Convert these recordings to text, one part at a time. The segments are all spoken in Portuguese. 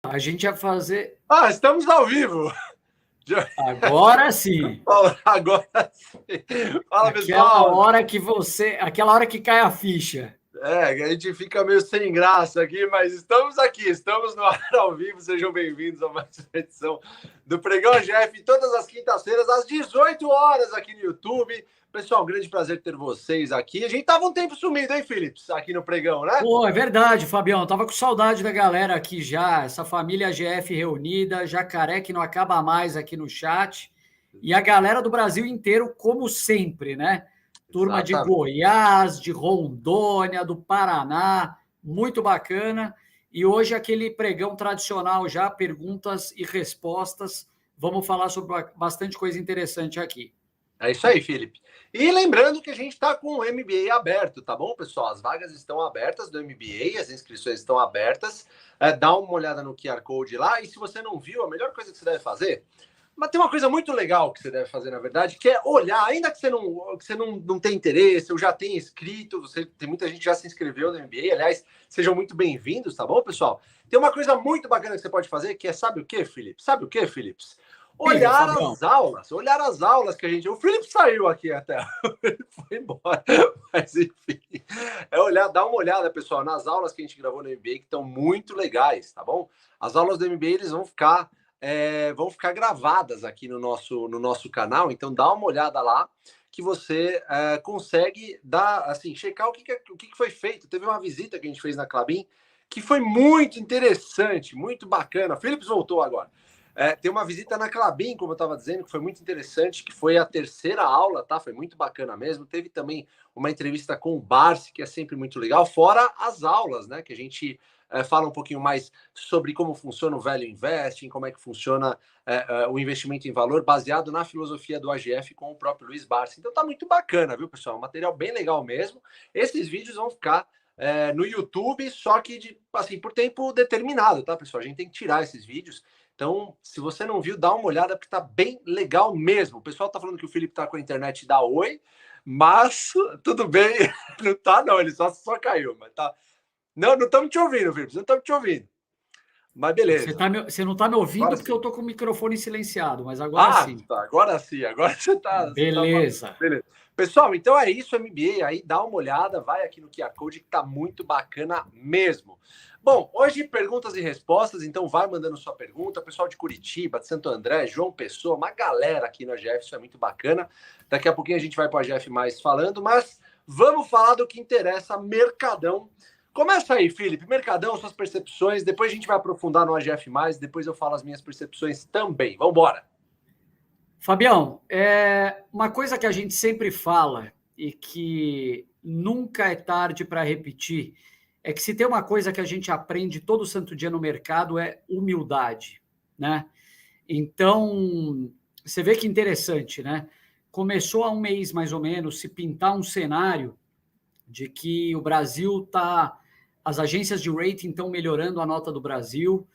A gente ia fazer. Estamos ao vivo. Agora sim. Agora sim. Fala, pessoal. Aquela Aquela hora que cai a ficha. A gente fica meio sem graça aqui, mas estamos aqui, estamos no ar ao vivo. Sejam bem-vindos a mais uma edição do Pregão AGF, todas as quintas-feiras, às 18 horas, aqui no YouTube. Pessoal, um grande prazer ter vocês aqui. A gente tava um tempo sumido, hein, Philips? Aqui no Pregão, né? Pô, é verdade, Fabião. Tava com saudade da galera aqui já. Essa família AGF reunida, jacaré que não acaba mais aqui no chat. E a galera do Brasil inteiro, como sempre, né? Turma de Goiás, de Rondônia, do Paraná. Muito bacana. E hoje aquele pregão tradicional já, perguntas e respostas. Vamos falar sobre bastante coisa interessante aqui. É isso aí, Felipe. E lembrando que a gente está com o MBA aberto, tá bom, pessoal? As vagas estão abertas do MBA, as inscrições estão abertas. Dá uma olhada no QR Code lá. E se você não viu, a melhor coisa que você deve fazer... Mas tem uma coisa muito legal que você deve fazer, na verdade, que é olhar, ainda que você não tem interesse, ou já tenha inscrito, tem muita gente que já se inscreveu no MBA, aliás, sejam muito bem-vindos, tá bom, pessoal? Tem uma coisa muito bacana que você pode fazer, que é, sabe o quê, Felipe? Sabe o quê, Philips? Olhar as aulas que a gente... O Felipe saiu aqui até, ele foi embora, mas enfim, dar uma olhada, pessoal, nas aulas que a gente gravou no MBA, que estão muito legais, tá bom? As aulas do MBA, eles vão ficar gravadas aqui no nosso canal, então dá uma olhada lá, que você consegue checar o que foi feito. Teve uma visita que a gente fez na Klabin, que foi muito interessante, muito bacana. Philips voltou agora. Tem uma visita na Klabin, como eu estava dizendo, que foi muito interessante, que foi a terceira aula, tá? Foi muito bacana mesmo. Teve também uma entrevista com o Barsi, que é sempre muito legal, fora as aulas, né? Que a gente fala um pouquinho mais sobre como funciona o Value Investing, como é que funciona o investimento em valor, baseado na filosofia do AGF com o próprio Luiz Barsi. Então tá muito bacana, viu, pessoal? Um material bem legal mesmo. Esses vídeos vão ficar no YouTube, só que por tempo determinado, tá, pessoal? A gente tem que tirar esses vídeos. Então, se você não viu, dá uma olhada, porque tá bem legal mesmo. O pessoal tá falando que o Felipe tá com a internet da Oi, mas tudo bem. Não tá, não, ele só caiu, mas tá. Não estamos te ouvindo, Felipe, não estamos te ouvindo. Mas beleza. Você não tá me ouvindo agora porque sim. Eu tô com o microfone silenciado, mas agora sim. Tá, agora sim, agora você tá... Beleza. Beleza. Pessoal, então é isso, MBA, aí dá uma olhada, vai aqui no QR Code, que tá muito bacana mesmo. Bom, hoje perguntas e respostas, então vai mandando sua pergunta. Pessoal de Curitiba, de Santo André, João Pessoa, uma galera aqui no AGF, isso é muito bacana. Daqui a pouquinho a gente vai para o AGF mais falando, mas vamos falar do que interessa, Mercadão. Começa aí, Felipe, Mercadão, suas percepções, depois a gente vai aprofundar no AGF+, depois eu falo as minhas percepções também. Vamos embora. Fabião, uma coisa que a gente sempre fala e que nunca é tarde para repetir é que se tem uma coisa que a gente aprende todo santo dia no mercado é humildade, né? Então, você vê que interessante, né? Começou há um mês, mais ou menos, se pintar um cenário de que o Brasil está... As agências de rating estão melhorando a nota do Brasil,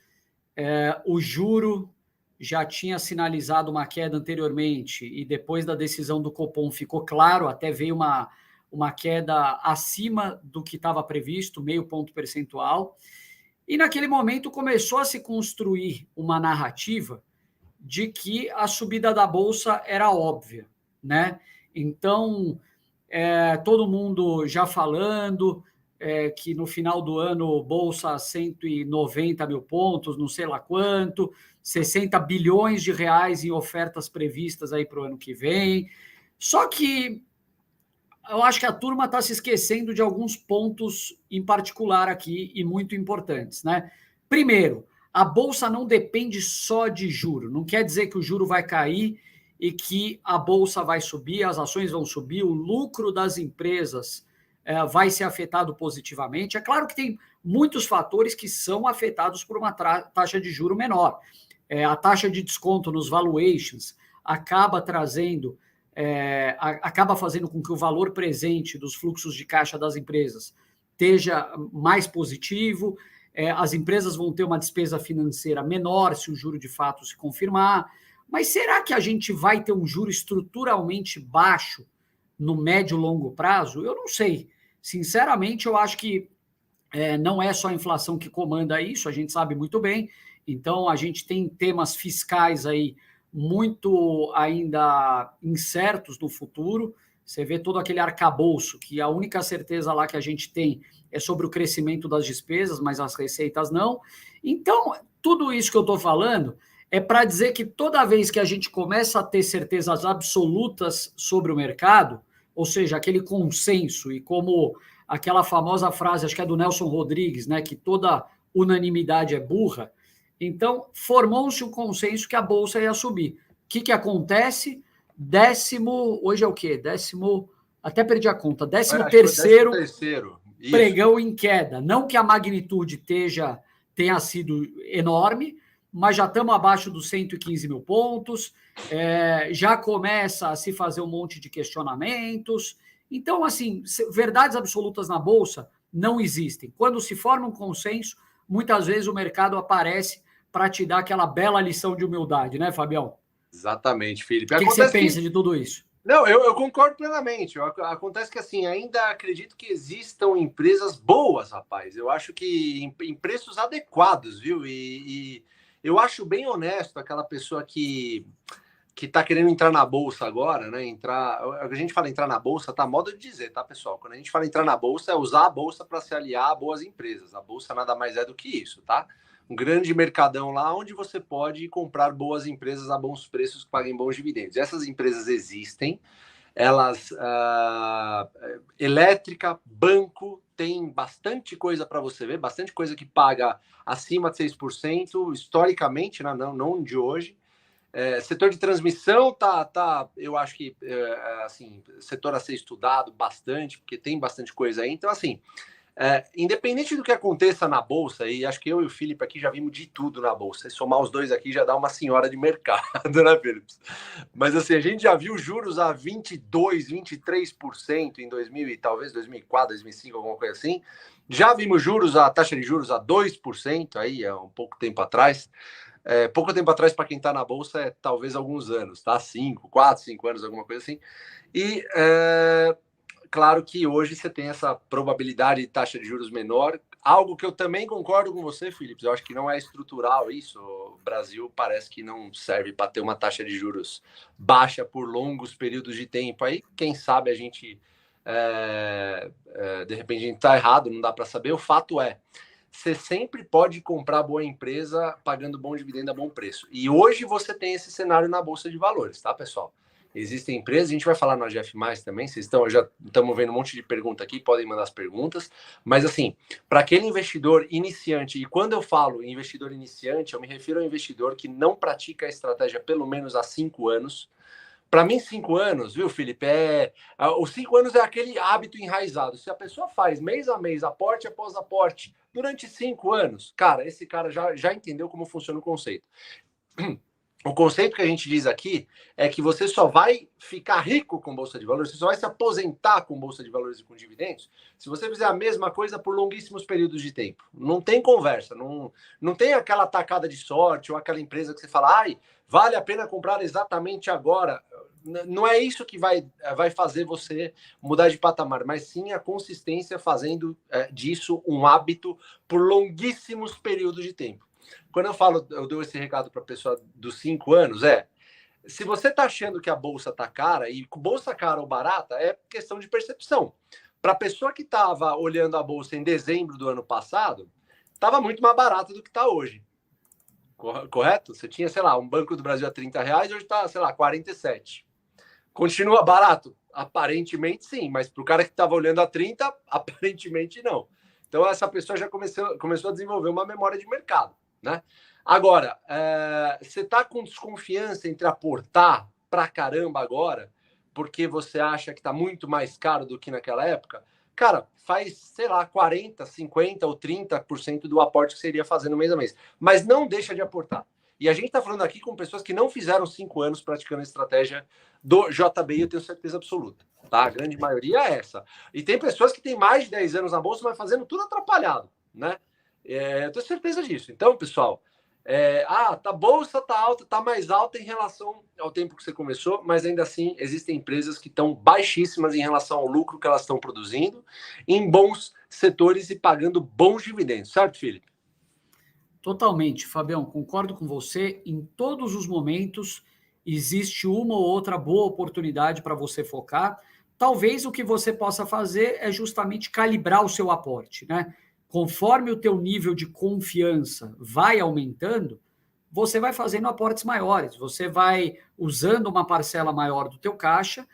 o juro já tinha sinalizado uma queda anteriormente e depois da decisão do Copom ficou claro, até veio uma queda acima do que estava previsto, 0,5 ponto percentual, e naquele momento começou a se construir uma narrativa de que a subida da Bolsa era óbvia, né? Então, todo mundo já falando que no final do ano, Bolsa 190 mil pontos, não sei lá quanto, 60 bilhões de reais em ofertas previstas aí para o ano que vem. Só que eu acho que a turma está se esquecendo de alguns pontos em particular aqui e muito importantes, né? Primeiro, a Bolsa não depende só de juro. Não quer dizer que o juro vai cair e que a Bolsa vai subir, as ações vão subir, o lucro das empresas vai ser afetado positivamente. É claro que tem muitos fatores que são afetados por uma taxa de juro menor. A taxa de desconto nos valuations acaba trazendo... acaba fazendo com que o valor presente dos fluxos de caixa das empresas esteja mais positivo, as empresas vão ter uma despesa financeira menor se o juro de fato se confirmar, mas será que a gente vai ter um juro estruturalmente baixo no médio e longo prazo? Eu não sei. Sinceramente, eu acho que não é só a inflação que comanda isso, a gente sabe muito bem, Então, a gente tem temas fiscais aí muito ainda incertos no futuro. Você vê todo aquele arcabouço, que a única certeza lá que a gente tem é sobre o crescimento das despesas, mas as receitas não. Então, tudo isso que eu estou falando é para dizer que toda vez que a gente começa a ter certezas absolutas sobre o mercado, ou seja, aquele consenso, e como aquela famosa frase, acho que é do Nelson Rodrigues, né, que toda unanimidade é burra, então formou-se um consenso que a Bolsa ia subir. O que acontece? Hoje é o quê? Até perdi a conta, 13º pregão em queda. Não que a magnitude tenha sido enorme, mas já estamos abaixo dos 115 mil pontos, já começa a se fazer um monte de questionamentos. Então, assim, verdades absolutas na Bolsa não existem. Quando se forma um consenso, muitas vezes o mercado aparece para te dar aquela bela lição de humildade, né, Fabião? Exatamente, Felipe. O que você pensa de tudo isso? Não, eu concordo plenamente. Acontece que, assim, ainda acredito que existam empresas boas, rapaz. Eu acho que em preços adequados, viu? E eu acho bem honesto aquela pessoa que está querendo entrar na Bolsa agora, né? A gente fala entrar na Bolsa, tá modo de dizer, tá, pessoal? Quando a gente fala entrar na Bolsa, é usar a Bolsa para se aliar a boas empresas. A Bolsa nada mais é do que isso, tá? Um grande mercadão lá onde você pode comprar boas empresas a bons preços que paguem bons dividendos. Essas empresas existem, elas elétrica, banco, tem bastante coisa para você ver, bastante coisa que paga acima de 6%, historicamente, né? Não de hoje. Setor de transmissão eu acho que assim, setor a ser estudado bastante, porque tem bastante coisa aí. Então, assim, independente do que aconteça na Bolsa, e acho que eu e o Felipe aqui já vimos de tudo na Bolsa, e somar os dois aqui já dá uma senhora de mercado, né, Felipe? Mas assim, a gente já viu juros a 22%, 23% em 2000 e talvez 2004, 2005, alguma coisa assim. Já vimos a taxa de juros a 2%, aí há um pouco tempo atrás. Pouco tempo atrás, para quem está na Bolsa, talvez alguns anos, tá? 4, 5 anos, alguma coisa assim. E claro que hoje você tem essa probabilidade de taxa de juros menor, algo que eu também concordo com você, Felipe. Eu acho que não é estrutural isso. O Brasil parece que não serve para ter uma taxa de juros baixa por longos períodos de tempo. Aí, quem sabe a gente, de repente, a gente está errado, não dá para saber. O fato é, você sempre pode comprar boa empresa pagando bom dividendo a bom preço. E hoje você tem esse cenário na Bolsa de Valores, tá, pessoal? Existem empresas, a gente vai falar no AGF+, também, já estamos vendo um monte de pergunta aqui, podem mandar as perguntas, mas assim, para aquele investidor iniciante, e quando eu falo investidor iniciante, eu me refiro ao investidor que não pratica a estratégia pelo menos há 5 anos. Para mim, 5 anos, viu, Felipe? Os 5 anos é aquele hábito enraizado. Se a pessoa faz mês a mês, aporte após aporte, durante 5 anos, cara, esse cara já entendeu como funciona o conceito. O conceito que a gente diz aqui é que você só vai ficar rico com Bolsa de Valores, você só vai se aposentar com Bolsa de Valores e com dividendos se você fizer a mesma coisa por longuíssimos períodos de tempo. Não tem conversa, não tem aquela tacada de sorte ou aquela empresa que você fala, ai, vale a pena comprar exatamente agora. Não é isso que vai fazer você mudar de patamar, mas sim a consistência fazendo disso um hábito por longuíssimos períodos de tempo. Quando eu dou esse recado para a pessoa dos 5 anos, se você está achando que a bolsa está cara, e bolsa cara ou barata é questão de percepção. Para a pessoa que estava olhando a bolsa em dezembro do ano passado, estava muito mais barata do que está hoje. Correto? Você tinha, sei lá, um Banco do Brasil a R$30, hoje está, sei lá, 47. Continua barato? Aparentemente sim, mas para o cara que estava olhando a 30, aparentemente não. Então essa pessoa já começou a desenvolver uma memória de mercado, né? Agora, você está com desconfiança entre aportar pra caramba agora, porque você acha que está muito mais caro do que naquela época? Cara, faz, sei lá, 40%, 50% ou 30% do aporte que você iria fazer no mês a mês. Mas não deixa de aportar. E a gente está falando aqui com pessoas que não fizeram 5 anos praticando a estratégia do JBI, eu tenho certeza absoluta. Tá? A grande maioria é essa. E tem pessoas que têm mais de 10 anos na Bolsa, mas fazendo tudo atrapalhado, né? Eu tenho certeza disso. Então, pessoal, a bolsa tá alta, tá mais alta em relação ao tempo que você começou, mas ainda assim existem empresas que estão baixíssimas em relação ao lucro que elas estão produzindo, em bons setores e pagando bons dividendos, certo, Felipe? Totalmente, Fabião, concordo com você. Em todos os momentos existe uma ou outra boa oportunidade para você focar. Talvez o que você possa fazer é justamente calibrar o seu aporte, né? Conforme o teu nível de confiança vai aumentando, você vai fazendo aportes maiores, você vai usando uma parcela maior do teu caixa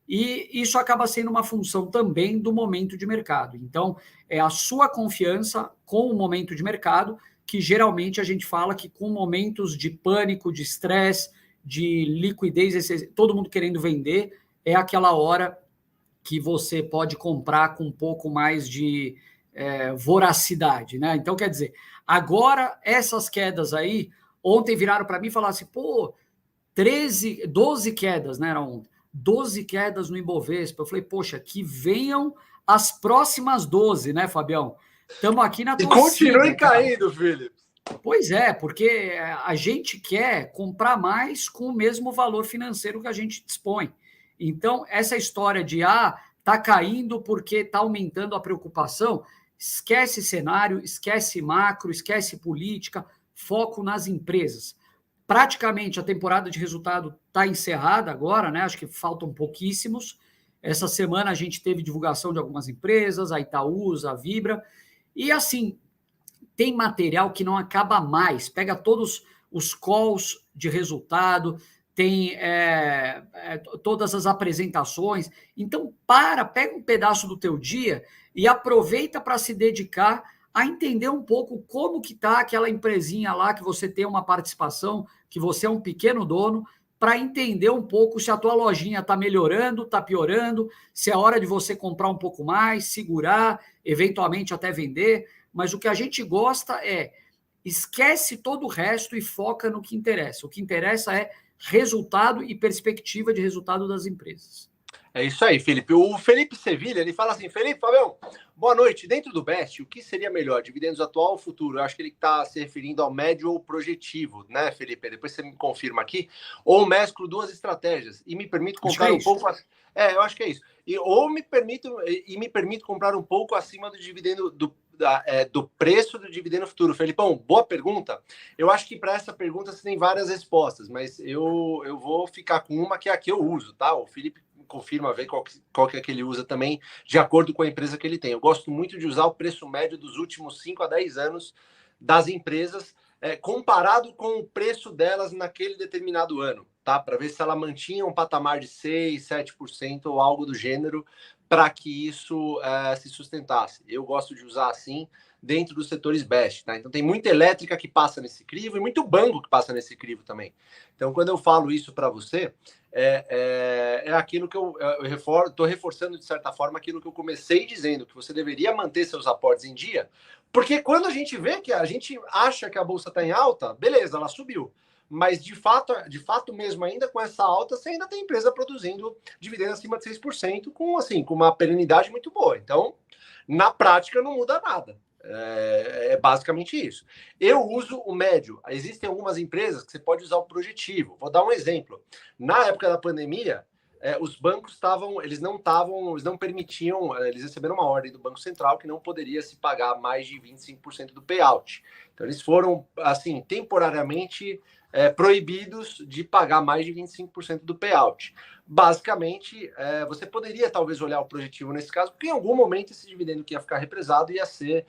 e isso acaba sendo uma função também do momento de mercado. Então, é a sua confiança com o momento de mercado que geralmente a gente fala que com momentos de pânico, de estresse, de liquidez, todo mundo querendo vender, é aquela hora que você pode comprar com um pouco mais de voracidade, né? Então, quer dizer, agora essas quedas aí, ontem viraram para mim e falaram assim, pô, 12 quedas, né? Era ontem, 12 quedas no Ibovespa. Eu falei, poxa, que venham as próximas 12, né, Fabião? Estamos aqui na E torcida. continue caindo, Felipe. Pois é, porque a gente quer comprar mais com o mesmo valor financeiro que a gente dispõe. Então, essa história de tá caindo porque está aumentando a preocupação, esquece cenário, esquece macro, esquece política, foco nas empresas. Praticamente a temporada de resultado está encerrada agora, né? Acho que faltam pouquíssimos. Essa semana a gente teve divulgação de algumas empresas, a Itaúsa, a Vibra, e assim, tem material que não acaba mais, pega todos os calls de resultado, tem todas as apresentações. Então, pega um pedaço do teu dia e aproveita para se dedicar a entender um pouco como que está aquela empresinha lá que você tem uma participação, que você é um pequeno dono, para entender um pouco se a tua lojinha está melhorando, está piorando, se é hora de você comprar um pouco mais, segurar, eventualmente até vender. Mas o que a gente gosta é esquece todo o resto e foca no que interessa. O que interessa é resultado e perspectiva de resultado das empresas. É isso aí, Felipe. O Felipe Sevilha, ele fala assim, Felipe, Fabião, boa noite. Dentro do BEST, o que seria melhor, dividendos atual ou futuro? Eu acho que ele está se referindo ao médio ou projetivo, né, Felipe? Depois você me confirma aqui. Ou mesclo duas estratégias e me permito comprar um pouco... eu acho que é isso. Me permito comprar um pouco acima do dividendo do preço do dividendo futuro. Felipão, boa pergunta. Eu acho que para essa pergunta você tem várias respostas, mas eu vou ficar com uma que é a que eu uso, tá? O Felipe confirma, vê qual que é que ele usa também, de acordo com a empresa que ele tem. Eu gosto muito de usar o preço médio dos últimos 5 a 10 anos das empresas, comparado com o preço delas naquele determinado ano, tá? Para ver se ela mantinha um patamar de 6, 7% ou algo do gênero, para que isso se sustentasse. Eu gosto de usar assim dentro dos setores BEST, tá? Então tem muita elétrica que passa nesse crivo e muito banco que passa nesse crivo também. Então, quando eu falo isso para você, é aquilo que eu estou reforçando, de certa forma, aquilo que eu comecei dizendo, que você deveria manter seus aportes em dia, porque quando a gente vê que a gente acha que a bolsa está em alta, beleza, ela subiu. Mas, de fato mesmo, ainda com essa alta, você ainda tem empresa produzindo dividendos acima de 6%, com uma perenidade muito boa. Então, na prática, não muda nada. É basicamente isso. Eu uso o médio. Existem algumas empresas que você pode usar o projetivo. Vou dar um exemplo. Na época da pandemia, os bancos eles não permitiam, eles receberam uma ordem do Banco Central que não poderia se pagar mais de 25% do payout. Então, eles foram, assim, temporariamente proibidos de pagar mais de 25% do payout. Basicamente, você poderia talvez olhar o projetivo nesse caso, porque em algum momento esse dividendo que ia ficar represado ia ser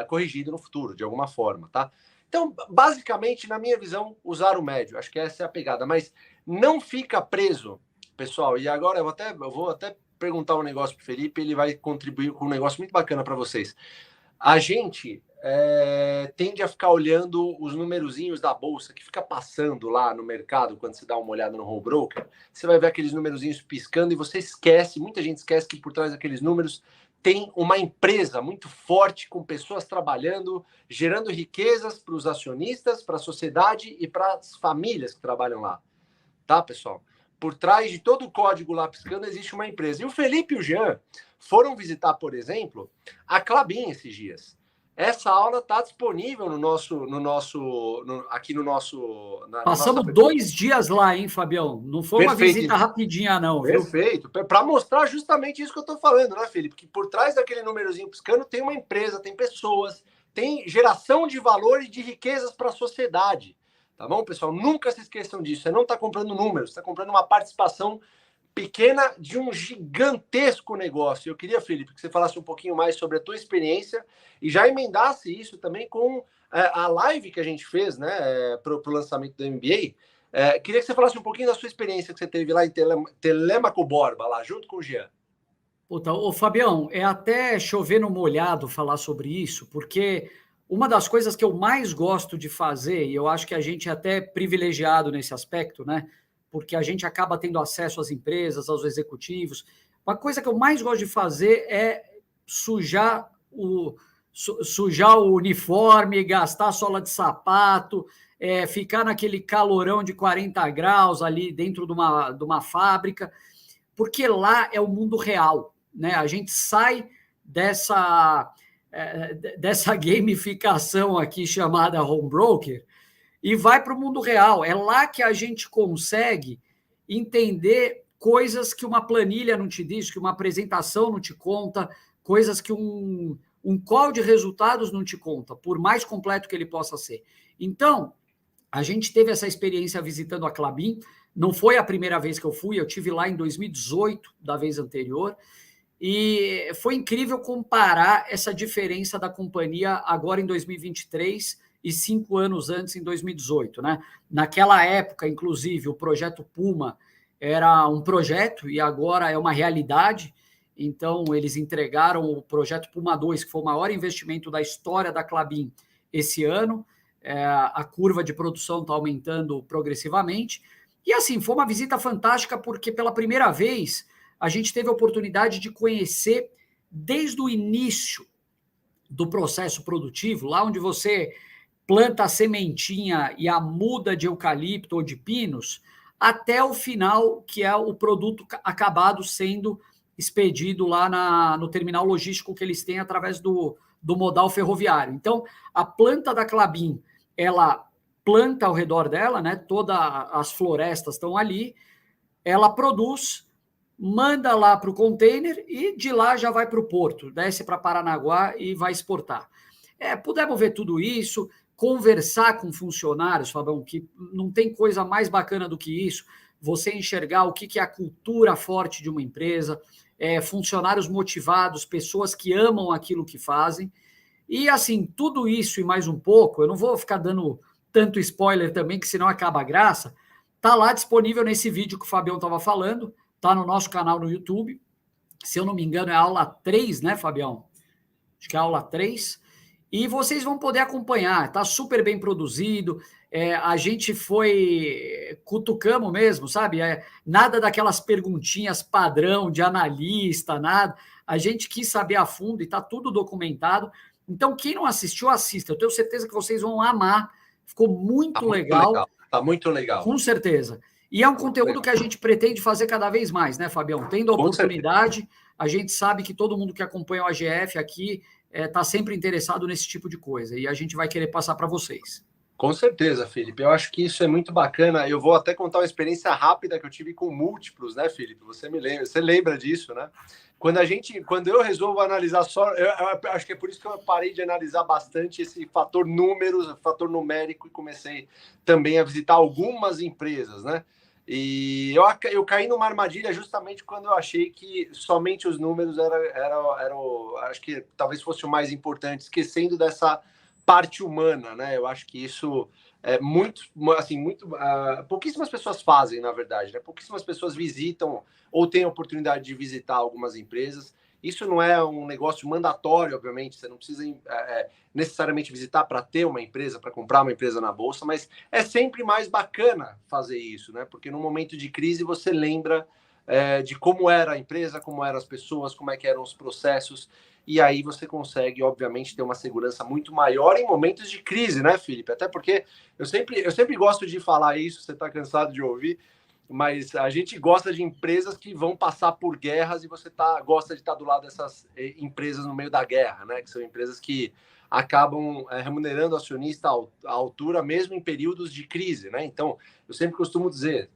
corrigido no futuro, de alguma forma, tá? Então, basicamente, na minha visão, usar o médio. Acho que essa é a pegada. Mas não fica preso, pessoal. E agora eu vou até perguntar um negócio para o Felipe, ele vai contribuir com um negócio muito bacana para vocês. A gente tende a ficar olhando os numerozinhos da bolsa que fica passando lá no mercado quando você dá uma olhada no home broker. Você vai ver aqueles numerozinhos piscando e você esquece, muita gente esquece que por trás daqueles números tem uma empresa muito forte com pessoas trabalhando, gerando riquezas para os acionistas, para a sociedade e para as famílias que trabalham lá. Tá, pessoal? Por trás de todo o código lá piscando existe uma empresa. E o Felipe e o Jean foram visitar, por exemplo, a Klabin esses dias. Essa aula está disponível aqui no nosso... Passamos 2 dias lá, hein, Fabião? Não foi uma visita rapidinha, não, viu? Perfeito. Para mostrar justamente isso que eu estou falando, né, Felipe? Que por trás daquele númerozinho piscando tem uma empresa, tem pessoas tem geração de valor e de riquezas para a sociedade. Tá bom, pessoal? Nunca se esqueçam disso. Você não está comprando números, está comprando uma participação pequena de um gigantesco negócio. Eu queria, Felipe, que você falasse um pouquinho mais sobre a tua experiência e já emendasse isso também com a live que a gente fez, né, para o lançamento do MBA. Queria que você falasse um pouquinho da sua experiência que você teve lá em Telêmaco Borba, lá junto com o Jean. Puta, ô Fabião, é até chover no molhado falar sobre isso, porque uma das coisas que eu mais gosto de fazer, e eu acho que a gente é até privilegiado nesse aspecto, né? Porque a gente acaba tendo acesso às empresas, aos executivos. Uma coisa que eu mais gosto de fazer é sujar sujar o uniforme, gastar a sola de sapato, ficar naquele calorão de 40 graus ali dentro de uma fábrica, porque lá é o mundo real, né? A gente sai dessa gamificação aqui chamada home broker e vai para o mundo real. É lá que a gente consegue entender coisas que uma planilha não te diz, que uma apresentação não te conta, coisas que um call de resultados não te conta, por mais completo que ele possa ser. Então, a gente teve essa experiência visitando a Klabin. Não foi a primeira vez que eu fui, eu tive lá em 2018, da vez anterior, e foi incrível comparar essa diferença da companhia agora em 2023 e 5 anos antes, em 2018. Né? Naquela época, inclusive, o projeto Puma era um projeto e agora é uma realidade. Então, eles entregaram o projeto Puma 2, que foi o maior investimento da história da Klabin esse ano. A curva de produção está aumentando progressivamente. E assim, foi uma visita fantástica porque pela primeira vez a gente teve a oportunidade de conhecer desde o início do processo produtivo, lá onde você planta a sementinha e a muda de eucalipto ou de pinos, até o final, que é o produto acabado sendo expedido lá no terminal logístico que eles têm através do modal ferroviário. Então, a planta da Klabin, ela planta ao redor dela, né? Todas as florestas estão ali, ela produz, manda lá para o container e de lá já vai para o porto, desce para Paranaguá e vai exportar. Pudemos ver tudo isso, conversar com funcionários, Fabão, que não tem coisa mais bacana do que isso, você enxergar o que é a cultura forte de uma empresa, funcionários motivados, pessoas que amam aquilo que fazem. E assim, tudo isso e mais um pouco, eu não vou ficar dando tanto spoiler também, que senão acaba a graça, tá lá disponível nesse vídeo que o Fabião estava falando, tá no nosso canal no YouTube. Se eu não me engano, é a aula 3, né, Fabião? Acho que é a aula 3. E vocês vão poder acompanhar, tá super bem produzido. A gente cutucamos mesmo, sabe? Nada daquelas perguntinhas padrão de analista, nada. A gente quis saber a fundo e tá tudo documentado. Então, quem não assistiu, assista. Eu tenho certeza que vocês vão amar. Ficou muito legal. Tá muito legal. Com certeza. E é um conteúdo que a gente pretende fazer cada vez mais, né, Fabião? Tendo a oportunidade, a gente sabe que todo mundo que acompanha o AGF aqui está sempre interessado nesse tipo de coisa. E a gente vai querer passar para vocês. Com certeza, Felipe. Eu acho que isso é muito bacana. Eu vou até contar uma experiência rápida que eu tive com múltiplos, né, Felipe? Você lembra disso, né? Quando eu resolvo analisar só, eu acho que é por isso que eu parei de analisar bastante esse fator números, fator numérico, e comecei também a visitar algumas empresas, né? E eu caí numa armadilha justamente quando eu achei que somente os números acho que talvez fosse o mais importante, esquecendo dessa parte humana, né? Eu acho que isso é pouquíssimas pessoas fazem, na verdade, né? Pouquíssimas pessoas visitam ou têm a oportunidade de visitar algumas empresas. Isso não é um negócio mandatório, obviamente, você não precisa necessariamente visitar para ter uma empresa, para comprar uma empresa na bolsa, mas é sempre mais bacana fazer isso, né? Porque no momento de crise você lembra de como era a empresa, como eram as pessoas, como é que eram os processos, e aí você consegue, obviamente, ter uma segurança muito maior em momentos de crise, né, Felipe? Até porque eu sempre gosto de falar isso, você está cansado de ouvir, mas a gente gosta de empresas que vão passar por guerras e você gosta de estar do lado dessas empresas no meio da guerra, né? Que são empresas que acabam remunerando o acionista à altura, mesmo em períodos de crise, né? Então, eu sempre costumo dizer,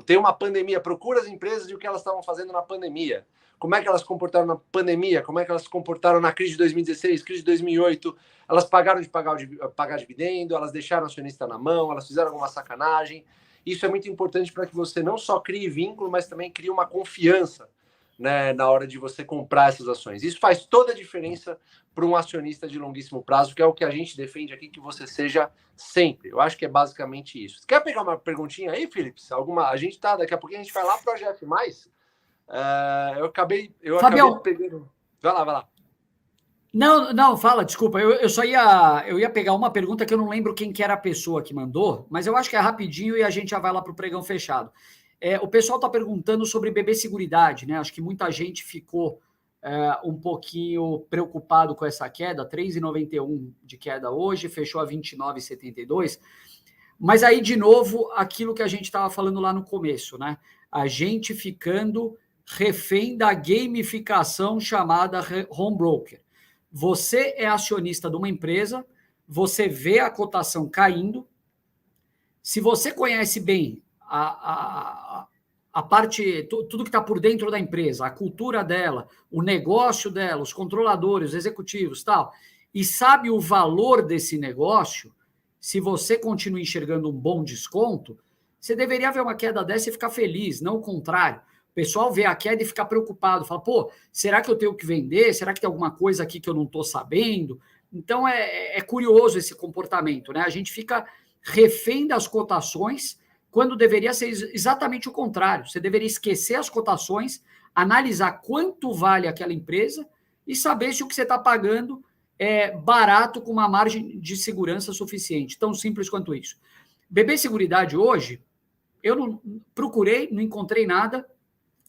tem uma pandemia, procura as empresas e o que elas estavam fazendo na pandemia. Como é que elas se comportaram na pandemia? Como é que elas se comportaram na crise de 2016, crise de 2008? Elas pararam de pagar dividendo, elas deixaram o acionista na mão, elas fizeram alguma sacanagem. Isso é muito importante para que você não só crie vínculo, mas também crie uma confiança, né, na hora de você comprar essas ações. Isso faz toda a diferença para um acionista de longuíssimo prazo, que é o que a gente defende aqui, que você seja sempre. Eu acho que é basicamente isso. Quer pegar uma perguntinha aí, Felipe? A gente tá, daqui a pouquinho a gente vai lá para o AGF+. Eu acabei Fabião, pegando... Vai lá. não, fala, desculpa. Eu ia pegar uma pergunta que eu não lembro quem que era a pessoa que mandou, mas eu acho que é rapidinho e a gente já vai lá para o pregão fechado. O pessoal está perguntando sobre BB Seguridade, né? Acho que muita gente ficou um pouquinho preocupado com essa queda, 3,91 de queda hoje, fechou a 29,72. Mas aí, de novo, aquilo que a gente estava falando lá no começo, né? A gente ficando refém da gamificação chamada home broker. Você é acionista de uma empresa, você vê a cotação caindo. Se você conhece bem a parte, tudo que está por dentro da empresa, a cultura dela, o negócio dela, os controladores, os executivos, tal, e sabe o valor desse negócio, se você continua enxergando um bom desconto, você deveria ver uma queda dessa e ficar feliz, não o contrário. O pessoal vê a queda e fica preocupado, fala, pô, será que eu tenho que vender? Será que tem alguma coisa aqui que eu não estou sabendo? Então, é curioso esse comportamento, né? A gente fica refém das cotações, quando deveria ser exatamente o contrário. Você deveria esquecer as cotações, analisar quanto vale aquela empresa e saber se o que você está pagando é barato com uma margem de segurança suficiente. Tão simples quanto isso. BB Seguridade hoje, eu não procurei, não encontrei nada.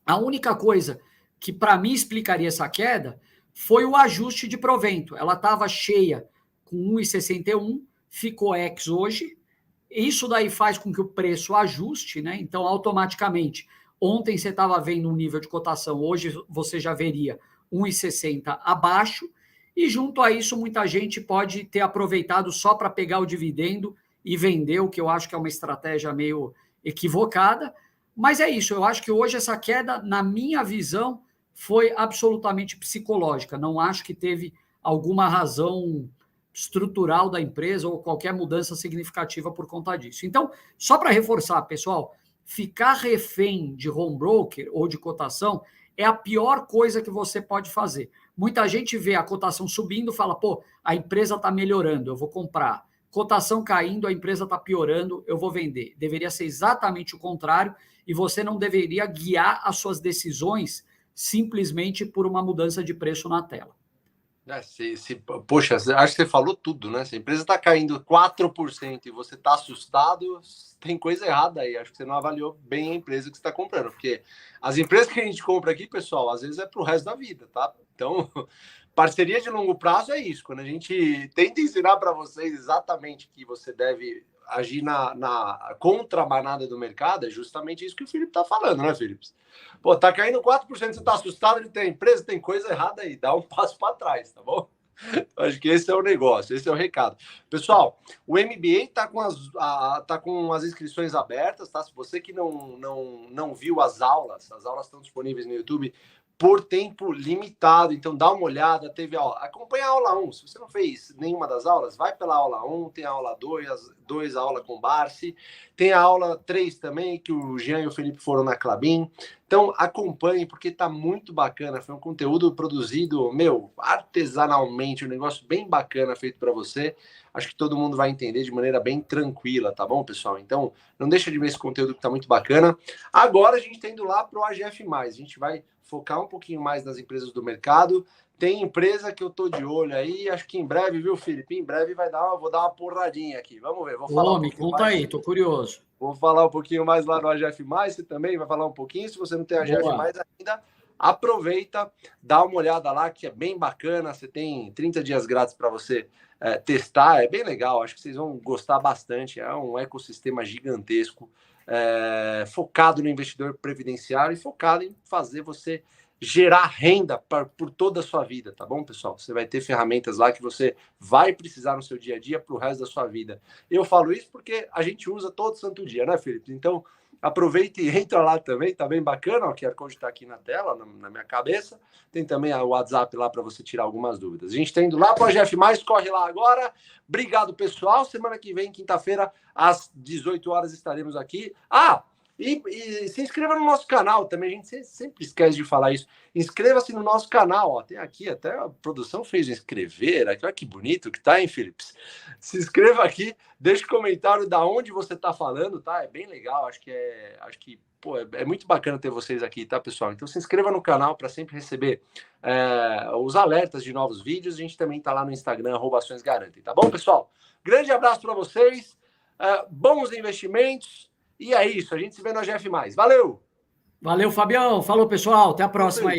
A única coisa que para mim explicaria essa queda foi o ajuste de provento. Ela estava cheia com 1,61, ficou ex hoje. Isso daí faz com que o preço ajuste, né? Então, automaticamente, ontem você estava vendo um nível de cotação, hoje você já veria 1,60 abaixo, e junto a isso, muita gente pode ter aproveitado só para pegar o dividendo e vender, o que eu acho que é uma estratégia meio equivocada. Mas é isso, eu acho que hoje essa queda, na minha visão, foi absolutamente psicológica. Não acho que teve alguma razão estrutural da empresa ou qualquer mudança significativa por conta disso. Então, só para reforçar, pessoal, ficar refém de home broker ou de cotação é a pior coisa que você pode fazer. Muita gente vê a cotação subindo e fala, pô, a empresa está melhorando, eu vou comprar. Cotação caindo, a empresa está piorando, eu vou vender. Deveria ser exatamente o contrário e você não deveria guiar as suas decisões simplesmente por uma mudança de preço na tela. Poxa, acho que você falou tudo, né? Se a empresa está caindo 4% e você está assustado, tem coisa errada aí. Acho que você não avaliou bem a empresa que você está comprando. Porque as empresas que a gente compra aqui, pessoal, às vezes é para o resto da vida, tá? Então, parceria de longo prazo é isso. Quando a gente tenta ensinar para vocês exatamente que você deve agir na contramanada do mercado, é justamente isso que o Felipe está falando, né, Felipe? Pô, tá caindo 4%, você tá assustado de ter empresa, tem coisa errada aí, dá um passo para trás, tá bom? Acho que esse é o negócio, esse é o recado. Pessoal, o MBA tá com as inscrições abertas, tá? Se você que não viu as aulas estão disponíveis no YouTube por tempo limitado, então dá uma olhada, acompanha a aula 1, se você não fez nenhuma das aulas, vai pela aula 1, tem a aula 2 a aula com Barsi, tem a aula 3 também, que o Jean e o Felipe foram na Klabin, então acompanhe, porque tá muito bacana, foi um conteúdo produzido, artesanalmente, um negócio bem bacana feito para você, acho que todo mundo vai entender de maneira bem tranquila, tá bom, pessoal? Então, não deixa de ver esse conteúdo que tá muito bacana. Agora a gente tá indo lá pro AGF+, a gente vai focar um pouquinho mais nas empresas do mercado. Tem empresa que eu tô de olho aí, acho que em breve, viu, Felipe? Em breve vou dar uma porradinha aqui. Vamos ver, vou falar me conta aí, tô curioso. Vou falar um pouquinho mais lá no AGF+, você também vai falar um pouquinho. Se você não tem AGF+, ainda, aproveita, dá uma olhada lá, que é bem bacana. Você tem 30 dias grátis para você testar, é bem legal. Acho que vocês vão gostar bastante. É um ecossistema gigantesco, focado no investidor previdenciário e focado em fazer você gerar renda por toda a sua vida, tá bom, pessoal? Você vai ter ferramentas lá que você vai precisar no seu dia a dia para o resto da sua vida. Eu falo isso porque a gente usa todo santo dia, né, Felipe? Então, aproveita e entra lá também, tá bem bacana, o QR Code está aqui na tela, na minha cabeça. Tem também o WhatsApp lá para você tirar algumas dúvidas. A gente está indo lá para o GF+, corre lá agora. Obrigado, pessoal. Semana que vem, quinta-feira, às 18 horas, estaremos aqui. E se inscreva no nosso canal também, a gente sempre esquece de falar isso. Inscreva-se no nosso canal, ó. Tem aqui, até a produção fez inscrever. Olha que bonito que tá, hein, Philips? Se inscreva aqui, deixe comentário da onde você tá falando, tá? É bem legal, acho que pô, é muito bacana ter vocês aqui, tá, pessoal? Então se inscreva no canal para sempre receber os alertas de novos vídeos. A gente também tá lá no Instagram, @açõesgarantem, tá bom, pessoal? Grande abraço para vocês, bons investimentos. E é isso, a gente se vê no GF+. Valeu! Valeu, Fabião. Falou, pessoal. Até a próxima aí.